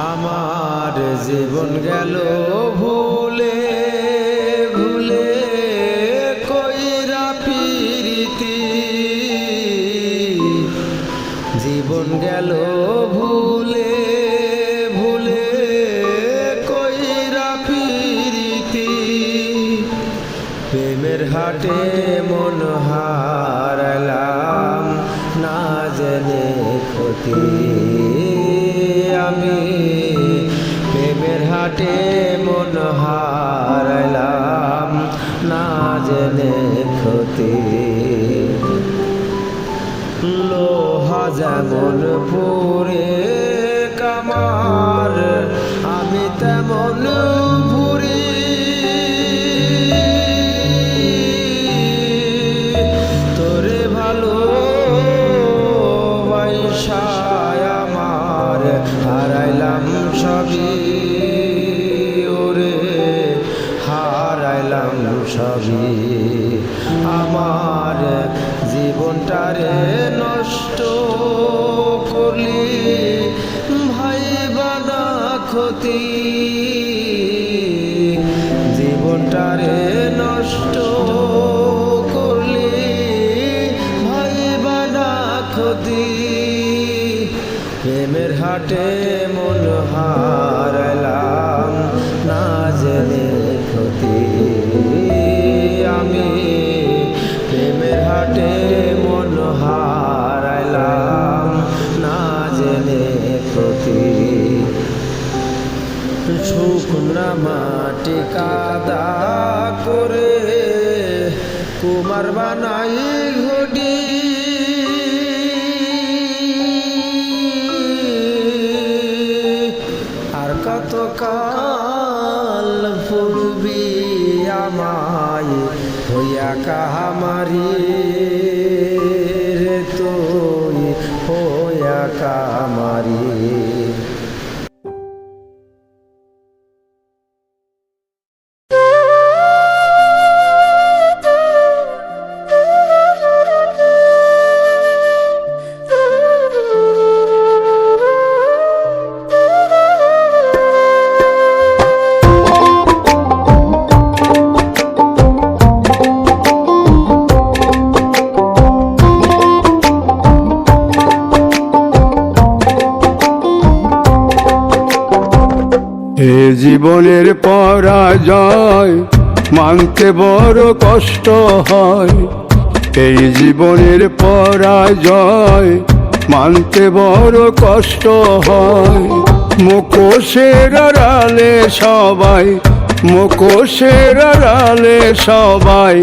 আমার জীবন গেল ভুলে ভুলে কইরা প্রীতি, জীবন গেল ভুলে ভুলে কইরা প্রীতি। প্রেমের হাটে মন হারালাম না জেনে ক্ষতি, আমি প্রেমের হাটে মন হারালাম না জেনে ক্ষতি। লোহা যেমন পুরে কামার, আমি তেমন পুরি। তোরে ভালো বাইসায় আমার হারাইলাম সবই, ওরে হারাইলাম সবই। আমার জীবনটারে নষ্ট করলি ভাই বানা ক্ষতি, জীবনটারে নষ্ট করলি ভাই বানা ক্ষতি। প্রেমের হাটে মন হারালাম না জেনে ক্ষতি, আমি প্রেমের হাটে মন হারালাম না জেনে ক্ষতি। শুকনা মাটি কাদা করে কুমার বানাই ঘটি, আর কত কাল পূর্বী আমায় হইয়া কাহামারি রে, তুই হইয়া কামারি। এ জীবনের পরাজয় মানতে বড় কষ্ট হয়, এই জীবনের পরাজয় মানতে বড় কষ্ট হয়। মুখোশের আড়ালে সবাই, মুখোশের আড়ালে সবাই